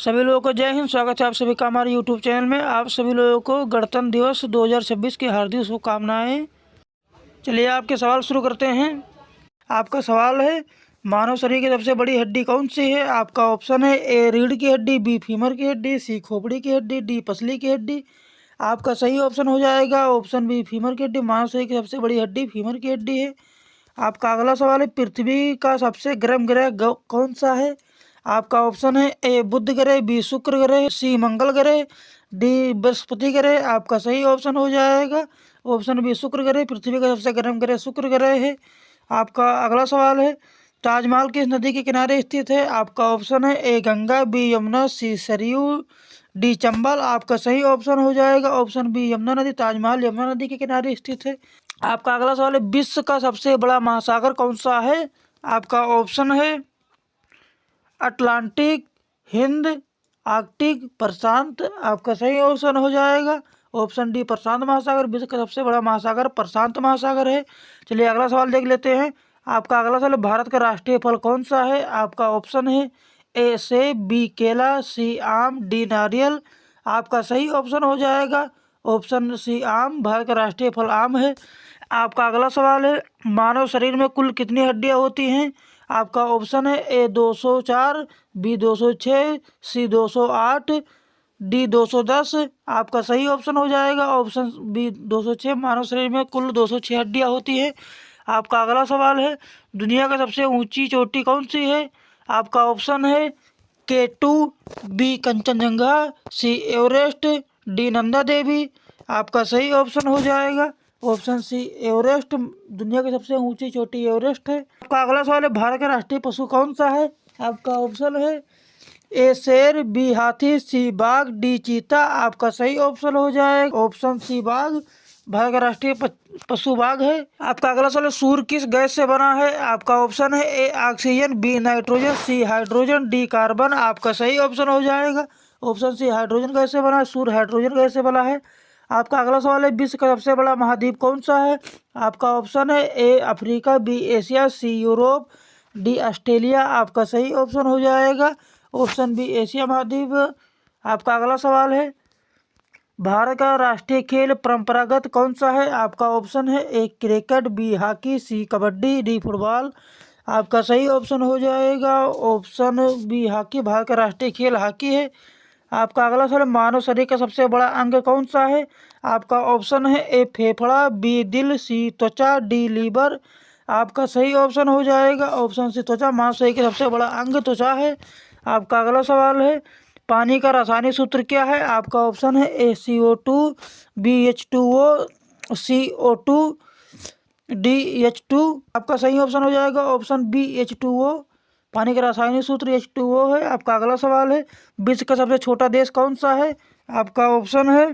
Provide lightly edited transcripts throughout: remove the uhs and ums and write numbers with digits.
सभी लोगों को जय हिंद। स्वागत है आप सभी का हमारे यूट्यूब चैनल में। आप सभी लोगों को गणतंत्र दिवस 2026 की हार्दिक शुभकामनाएं। चलिए आपके सवाल शुरू करते हैं। आपका सवाल है, मानव शरीर की सबसे बड़ी हड्डी कौन सी है? आपका ऑप्शन है ए रीढ़ की हड्डी, बी फीमर की हड्डी, सी खोपड़ी की हड्डी, डी पसली की हड्डी। आपका सही ऑप्शन हो जाएगा ऑप्शन बी फीमर की हड्डी। मानव शरीर की सबसे बड़ी हड्डी फीमर की हड्डी है। आपका अगला सवाल है, पृथ्वी का सबसे गर्म ग्रह कौन सा है? आपका ऑप्शन है ए बुध ग्रह, बी शुक्र ग्रह, सी मंगल ग्रह, डी बृहस्पति ग्रह। आपका सही ऑप्शन हो जाएगा ऑप्शन बी शुक्र ग्रह। पृथ्वी का सबसे गर्म ग्रह शुक्र ग्रह है। आपका अगला सवाल है, ताजमहल किस नदी के किनारे स्थित है? आपका ऑप्शन है ए गंगा, बी यमुना, सी सरयू, डी चंबल। आपका सही ऑप्शन हो जाएगा ऑप्शन बी यमुना नदी। ताजमहल यमुना नदी के किनारे स्थित है। आपका अगला सवाल है, विश्व का सबसे बड़ा महासागर कौन सा है? आपका ऑप्शन है अटलांटिक, हिंद, आर्कटिक, प्रशांत। आपका सही ऑप्शन हो जाएगा ऑप्शन डी प्रशांत महासागर। विश्व का सबसे बड़ा महासागर प्रशांत महासागर है। चलिए अगला सवाल देख लेते हैं। आपका अगला सवाल, भारत का राष्ट्रीय फल कौन सा है? आपका ऑप्शन है ए सेब, बी केला, सी आम, डी नारियल। आपका सही ऑप्शन हो जाएगा ऑप्शन सी आम। भारत का राष्ट्रीय फल आम है। आपका अगला सवाल है, मानव शरीर में कुल कितनी हड्डियां होती हैं? आपका ऑप्शन है ए 204, बी 206, सी 208, डी 210। आपका सही ऑप्शन हो जाएगा ऑप्शन बी 206। मानव शरीर में कुल 206 हड्डियां होती है। आपका अगला सवाल है, दुनिया का सबसे ऊंची चोटी कौन सी है? आपका ऑप्शन है K2, बी कंचनजंगा, सी एवरेस्ट, डी नंदा देवी। आपका सही ऑप्शन हो जाएगा ऑप्शन सी एवरेस्ट। दुनिया की सबसे ऊंची चोटी एवरेस्ट है। आपका अगला सवाल है, भारत का राष्ट्रीय पशु कौन सा है? आपका ऑप्शन है ए शेर, बी हाथी, सी बाघ, डी चीता। आपका सही ऑप्शन हो जाएगा ऑप्शन सी बाघ। भारत का राष्ट्रीय पशु बाघ है। आपका अगला सवाल है, सूर्य किस गैस से बना है? आपका ऑप्शन है A oxygen, B nitrogen, C hydrogen, D carbon. आपका सही ऑप्शन हो जाएगा ऑप्शन सी हाइड्रोजन गैस से बना है। सूर्य हाइड्रोजन गैस से बना है। आपका अगला सवाल है, विश्व का सबसे बड़ा महाद्वीप कौन सा है? आपका ऑप्शन है A Africa, B Asia, C Europe, D Australia. आपका सही ऑप्शन हो जाएगा ऑप्शन बी एशिया महाद्वीप। आपका अगला सवाल है, भारत का राष्ट्रीय खेल परंपरागत कौन सा है? आपका ऑप्शन है ए क्रिकेट, बी हॉकी, सी कबड्डी, डी फुटबॉल। आपका सही ऑप्शन हो जाएगा ऑप्शन बी हॉकी। भारत का राष्ट्रीय खेल हॉकी है। आपका अगला सवाल, मानव शरीर का सबसे बड़ा अंग कौन सा है? आपका ऑप्शन है ए फेफड़ा, बी दिल, सी त्वचा, डी लीवर। आपका सही ऑप्शन हो जाएगा ऑप्शन सी त्वचा। मानव शरीर का सबसे बड़ा अंग त्वचा है। आपका अगला सवाल है, पानी का रासायनिक सूत्र क्या है? आपका ऑप्शन है ए CO2, B H2O, CO2, D H2। आपका सही ऑप्शन हो जाएगा ऑप्शन बी H2O। पानी का रासायनिक सूत्र H2O है। आपका अगला सवाल है, विश्व का सबसे छोटा देश कौन सा है? आपका ऑप्शन है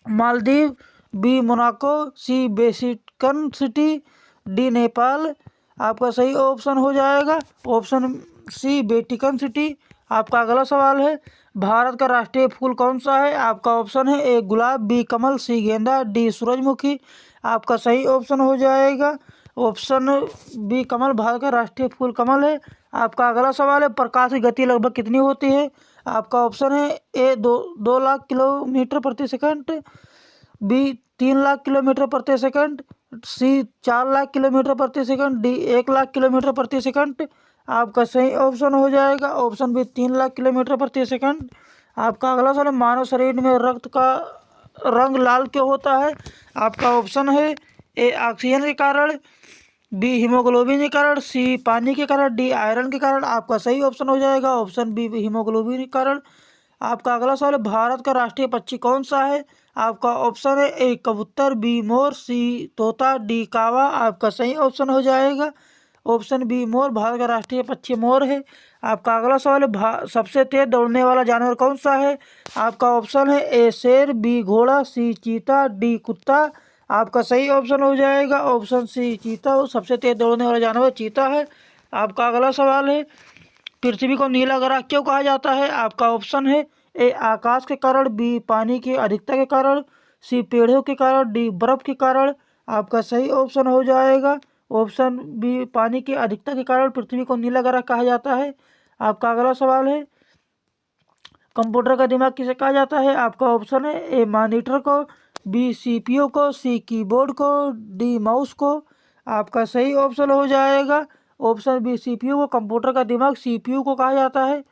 मालदीव, बी मोनाको, सी वेटिकन सिटी, डी नेपाल। आपका सही ऑप्शन हो जाएगा ऑप्शन सी वेटिकन सिटी। आपका अगला सवाल है, भारत का राष्ट्रीय फूल कौन सा है? आपका ऑप्शन है ए गुलाब, बी कमल, सी गेंदा, डी सूरजमुखी। आपका सही ऑप्शन हो जाएगा ऑप्शन बी कमल। भारत का राष्ट्रीय फूल कमल है। आपका अगला सवाल है, प्रकाश की गति लगभग कितनी होती है? आपका ऑप्शन है ए 2 लाख किलोमीटर प्रति सेकंड, बी 3 लाख किलोमीटर प्रति सेकंड, सी 4 लाख किलोमीटर प्रति सेकंड, डी 1 लाख किलोमीटर प्रति सेकंड। आपका सही ऑप्शन हो जाएगा ऑप्शन बी 3 लाख किलोमीटर प्रति सेकंड। आपका अगला सवाल, मानव शरीर में रक्त का रंग लाल क्यों होता है? आपका ऑप्शन है ए ऑक्सीजन के कारण, बी हीमोग्लोबिन के कारण, सी पानी के कारण, डी आयरन के कारण। आपका सही ऑप्शन हो जाएगा ऑप्शन बी हीमोग्लोबिन के कारण। आपका अगला सवाल है, भारत का राष्ट्रीय पक्षी कौन सा है? आपका ऑप्शन है ए कबूतर, बी मोर, सी तोता, डी कावा। आपका सही ऑप्शन हो जाएगा ऑप्शन बी मोर। भारत का राष्ट्रीय पक्षी मोर है। आपका अगला सवाल है, सबसे तेज दौड़ने वाला जानवर कौन सा है? आपका ऑप्शन है ए शेर, बी घोड़ा, सी चीता, डी कुत्ता। आपका सही ऑप्शन हो जाएगा ऑप्शन सी चीता। सबसे तेज दौड़ने वाला जानवर चीता है। आपका अगला सवाल है, पृथ्वी को नीला ग्रह क्यों कहा जाता है? आपका ऑप्शन है ए आकाश के कारण, बी पानी की अधिकता के कारण, सी पेड़ों के कारण, डी बर्फ के कारण। आपका सही ऑप्शन हो जाएगा ऑप्शन बी पानी की अधिकता के कारण पृथ्वी को नीला ग्रह कहा जाता है। आपका अगला सवाल है, कंप्यूटर का दिमाग किसे कहा जाता है? आपका ऑप्शन है ए मॉनिटर को, बी सीपीयू को, सी कीबोर्ड को, डी माउस को। आपका सही ऑप्शन हो जाएगा ऑप्शन बी सीपीयू को। कंप्यूटर का दिमाग सीपीयू को कहा जाता है।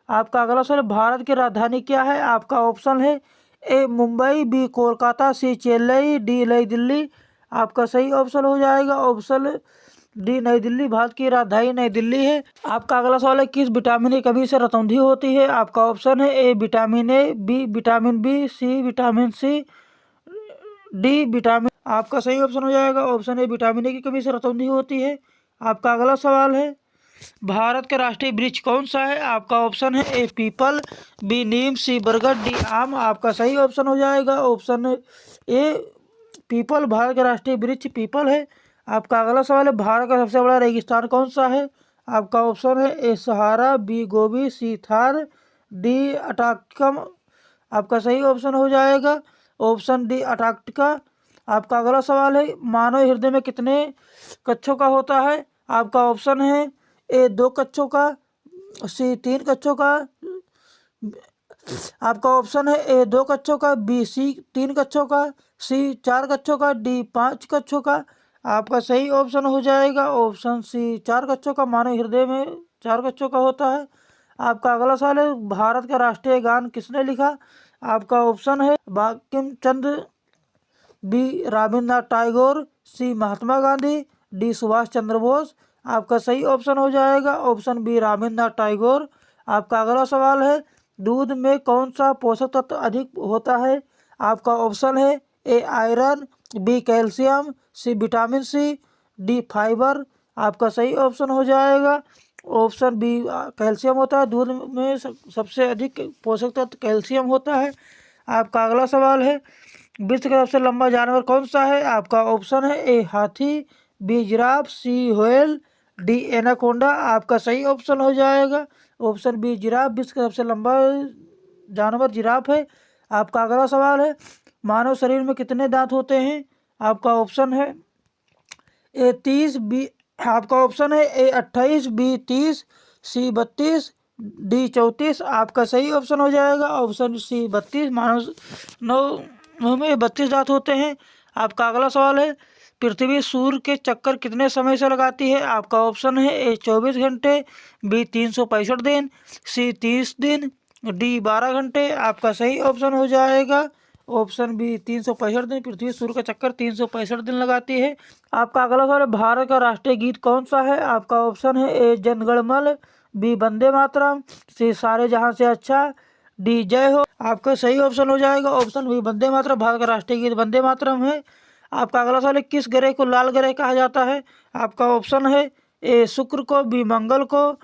आपका अगला सवाल, भारत की राजधानी क्या है? आपका ऑप्शन है ए मुंबई, बी कोलकाता, सी चेन्नई, डी नई दिल्ली। आपका सही ऑप्शन हो जाएगा ऑप्शन डी नई दिल्ली। भारत की राजधानी नई दिल्ली है। आपका अगला सवाल है, किस विटामिन की कमी से रतौंधी होती है? आपका ऑप्शन है A vitamin A, B vitamin B, C vitamin C, D vitamin. आपका सही ऑप्शन हो जाएगा ऑप्शन ए विटामिन ए की कमी से रतौंधी होती है। आपका अगला सवाल है, भारत का राष्ट्रीय वृक्ष कौन सा है? आपका ऑप्शन है ए पीपल, बी नीम, सी बरगद, डी आम। आपका सही ऑप्शन हो जाएगा ऑप्शन ए पीपल। भारत का राष्ट्रीय वृक्ष पीपल है। आपका अगला सवाल है, भारत का सबसे बड़ा रेगिस्तान कौन सा है? आपका ऑप्शन है ए सहारा, बी गोबी, सी थार, डी अटाकम। आपका सही ऑप्शन हो जाएगा ऑप्शन डी अंटार्कटिका। आपका अगला सवाल है, मानव हृदय में कितने कक्षों का होता है? आपका ऑप्शन है ए 2 कक्षों का, सी 3 कक्षों का। आपका ऑप्शन है ए 2 कक्षों का, बी सी 3 कक्षों का, सी 4 कक्षों का, डी 5 कक्षों का। आपका सही ऑप्शन हो जाएगा ऑप्शन सी 4 कक्षों का। मानव हृदय में 4 कक्षों का होता है। आपका अगला सवाल है, भारत का राष्ट्रीय गान किसने लिखा? आपका ऑप्शन है बंकिम चंद्र, बी रविंद्रनाथ टैगोर, सी महात्मा गांधी, डी सुभाष चंद्र बोस। आपका सही ऑप्शन हो जाएगा ऑप्शन बी रविंद्रनाथ टैगोर। आपका अगला सवाल है, दूध में कौन सा पोषक तत्व अधिक होता है? आपका ऑप्शन है A iron, B calcium, C vitamin C, D fibre. आपका सही ऑप्शन हो जाएगा ऑप्शन बी कैल्शियम होता है। दूध में सबसे अधिक पोषक तत्व कैल्शियम होता है। आपका अगला सवाल है, विश्व का सबसे लंबा जानवर कौन सा है? आपका ऑप्शन है ए हाथी, बी जिराफ, सी व्हेल, डी एनाकोंडा। आपका सही ऑप्शन हो जाएगा ऑप्शन बी जिराफ। विश्व का सबसे लंबा जानवर जिराफ है। आपका अगला सवाल है, मानव शरीर में कितने दांत होते हैं? आपका ऑप्शन है ए 30, बी आपका ऑप्शन है ए 28, बी 30, सी 32, डी 34। आपका सही ऑप्शन हो जाएगा ऑप्शन सी 32। मानव नौ में 32 दांत होते हैं। आपका अगला सवाल है, पृथ्वी सूर्य के चक्कर कितने समय से लगाती है? आपका ऑप्शन है ए 24 घंटे, बी 365 दिन, सी 30 दिन, डी 12 घंटे। आपका सही ऑप्शन हो जाएगा ऑप्शन बी 365 दिन। पृथ्वी सूर्य का चक्कर 365 दिन लगाती है। आपका अगला सवाल है, भारत का राष्ट्रीय गीत कौन सा है? आपका ऑप्शन है ए जन गण मन, बी वंदे मातरम, सी सारे जहां से अच्छा, डी जय हो। आपका सही ऑप्शन हो जाएगा ऑप्शन बी वंदे मातरम। भारत का राष्ट्रीय गीत वंदे मातरम है। आपका अगला सवाल है, किस ग्रह को लाल ग्रह कहा जाता है? आपका ऑप्शन है ए शुक्र को, बी मंगल को,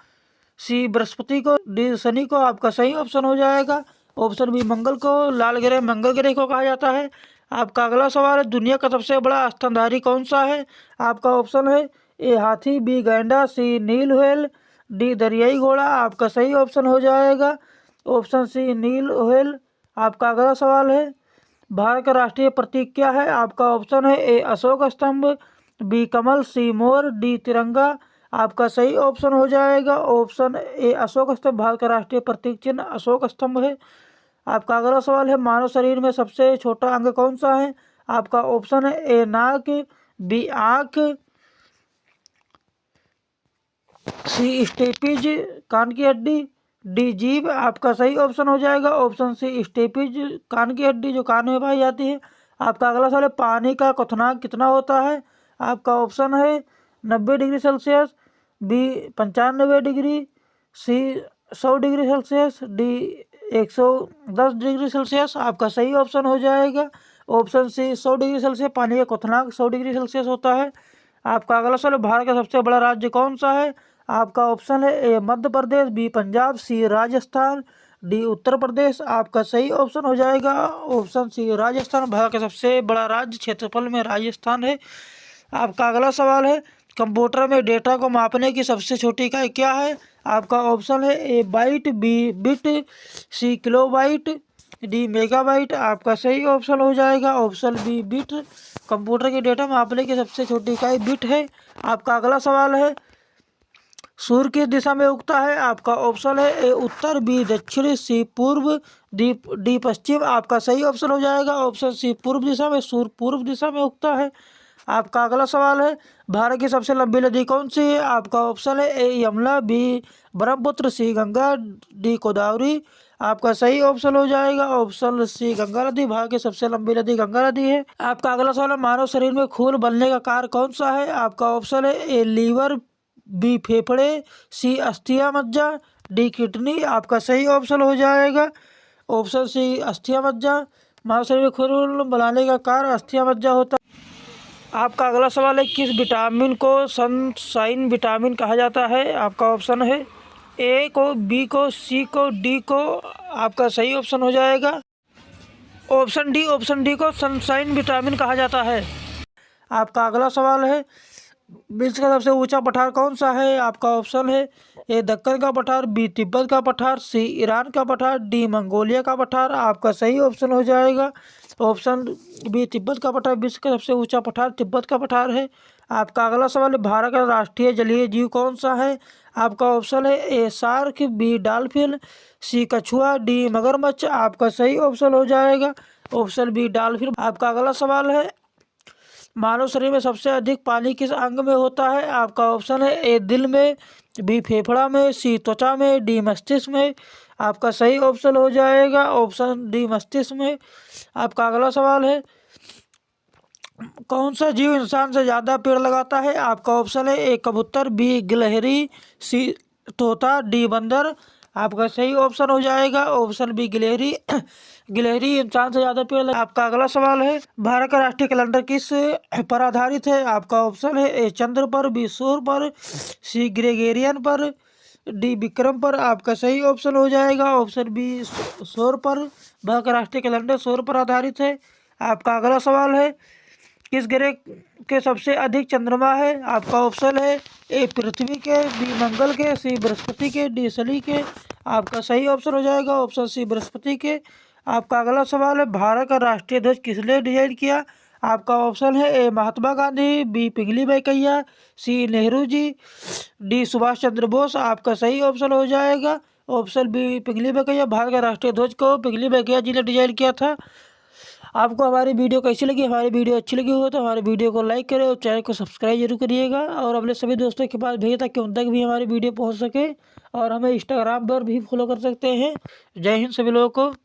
सी बृहस्पति को, डी शनि को। आपका सही ऑप्शन हो जाएगा ऑप्शन बी मंगल को लाल ग्रह मंगल ग्रह को कहा जाता है। आपका अगला सवाल है, दुनिया का सबसे बड़ा स्तनधारी कौन सा है? आपका ऑप्शन है ए हाथी, बी गैंडा, सी नील व्हेल, डी दरियाई घोड़ा। आपका सही ऑप्शन हो जाएगा ऑप्शन सी नील व्हेल। आपका अगला सवाल है, भारत का राष्ट्रीय प्रतीक क्या है? आपका ऑप्शन है ए अशोक स्तंभ, बी कमल, सी मोर, डी तिरंगा। आपका सही ऑप्शन हो जाएगा ऑप्शन ए अशोक स्तंभ। भारत का राष्ट्रीय प्रतीक चिन्ह अशोक स्तंभ है। आपका अगला सवाल है, मानव शरीर में सबसे छोटा अंग कौन सा है? आपका ऑप्शन है ए नाक, बी आँख, सी स्टेपिज कान की हड्डी, डी जीभ। आपका सही ऑप्शन हो जाएगा ऑप्शन सी स्टेपिज कान की हड्डी जो कान में पाई जाती है। आपका अगला सवाल है, पानी का क्वथनांक कितना होता है? आपका ऑप्शन है 90 डिग्री सेल्सियस, बी 95 डिग्री, सी 100 degree Celsius, D 110 degree Celsius. आपका सही ऑप्शन हो जाएगा ऑप्शन सी 100 डिग्री सेल्सियस। पानी का क्वथनांक 100 डिग्री सेल्सियस होता है। आपका अगला सवाल, भारत का सबसे बड़ा राज्य कौन सा है? आपका ऑप्शन है ए मध्य प्रदेश, बी पंजाब, सी राजस्थान, डी उत्तर प्रदेश। आपका सही ऑप्शन हो जाएगा ऑप्शन सी राजस्थान। भारत का सबसे बड़ा राज्य क्षेत्रफल में राजस्थान है। आपका अगला सवाल है, कंप्यूटर में डेटा को मापने की सबसे छोटी इकाई क्या है? आपका ऑप्शन है A byte, B bit, C kilobyte, D megabyte. आपका सही ऑप्शन हो जाएगा ऑप्शन बी बिट। कंप्यूटर के डेटा मापने की सबसे छोटी इकाई बिट है। आपका अगला सवाल है, सूर्य किस दिशा में उगता है? आपका ऑप्शन है ए उत्तर, बी दक्षिण, सी पूर्व, डी पश्चिम। आपका सही ऑप्शन हो जाएगा ऑप्शन सी पूर्व दिशा में। सूर्य पूर्व दिशा में उगता है। आपका अगला सवाल है, भारत की सबसे लंबी नदी कौन सी है? आपका ऑप्शन है ए यमुना, बी ब्रह्मपुत्र, सी गंगा, डी गोदावरी। आपका सही ऑप्शन हो जाएगा ऑप्शन सी गंगा नदी। भारत की सबसे लंबी नदी गंगा नदी है। आपका अगला सवाल है, मानव शरीर में खून बनने का कार्य कौन सा है? आपका ऑप्शन है ए लीवर, बी फेफड़े, सी अस्थियां मज्जा, डी किडनी। आपका सही ऑप्शन हो जाएगा ऑप्शन सी अस्थियां मज्जा। मानव शरीर में खून बनाने का कार्य अस्थियां मज्जा होता है। आपका अगला सवाल है, किस विटामिन को सनशाइन विटामिन कहा जाता है? आपका ऑप्शन है ए को, बी को, सी को, डी को। आपका सही ऑप्शन हो जाएगा ऑप्शन डी को सनशाइन विटामिन कहा जाता है। आपका अगला सवाल है, विश्व का सबसे ऊंचा पठार कौन सा है? आपका ऑप्शन है ए दक्कन का पठार, बी तिब्बत का पठार, सी ईरान का पठार, डी मंगोलिया का पठार। आपका सही ऑप्शन हो जाएगा ऑप्शन बी तिब्बत का पठार। विश्व का सबसे ऊंचा पठार तिब्बत का पठार है। आपका अगला सवाल है, भारत का राष्ट्रीय जलीय जीव कौन सा है? आपका ऑप्शन है ए शार्क, बी डॉल्फिन, सी कछुआ, डी मगरमच्छ। आपका सही ऑप्शन हो जाएगा ऑप्शन बी डॉल्फिन। आपका अगला सवाल है, मानव शरीर में सबसे अधिक पानी किस अंग में होता है? आपका ऑप्शन है ए दिल में, बी फेफड़ा में, सी त्वचा में, डी मस्तिष्क में। आपका सही ऑप्शन हो जाएगा ऑप्शन डी मस्तिष्क में। आपका अगला सवाल है, कौन सा जीव इंसान से ज़्यादा पेड़ लगाता है? आपका ऑप्शन है ए कबूतर, बी गिलहरी, सी तोता, डी बंदर। आपका सही ऑप्शन हो जाएगा ऑप्शन बी गिलहरी। गिलहरी इंसान से ज़्यादा पेड़ आपका अगला सवाल है, भारत का राष्ट्रीय कैलेंडर किस पर आधारित है? आपका ऑप्शन है ए चंद्र पर, बी सूर्य पर, सी ग्रेगोरियन पर, डी विक्रम पर। आपका सही ऑप्शन हो जाएगा ऑप्शन बी सूर्य पर। भारत का राष्ट्रीय कैलेंडर सूर्य पर आधारित है। आपका अगला सवाल है, किस ग्रह के सबसे अधिक चंद्रमा है? आपका ऑप्शन है ए पृथ्वी के, बी मंगल के, सी बृहस्पति के, डी शनि के। आपका सही ऑप्शन हो जाएगा ऑप्शन सी बृहस्पति के। आपका अगला सवाल है, भारत का राष्ट्रीय ध्वज किसने डिजाइन किया? आपका ऑप्शन है ए महात्मा गांधी, बी पिंगली वेंकैया, सी नेहरू जी, डी सुभाष चंद्र बोस। आपका सही ऑप्शन हो जाएगा ऑप्शन बी पिंगली वेंकैया। भारत का राष्ट्रीय ध्वज को पिंगली वेंकैया जी ने डिजाइन किया था। आपको हमारी वीडियो कैसी लगी? हमारी वीडियो अच्छी लगी हो तो हमारे वीडियो को लाइक करें और चैनल को सब्सक्राइब जरूर करिएगा और अपने सभी दोस्तों के पास भेजें ताकि उन तक भी हमारी वीडियो पहुंच सके। और हमें इंस्टाग्राम पर भी फॉलो कर सकते हैं। जय हिंद सभी लोगों को।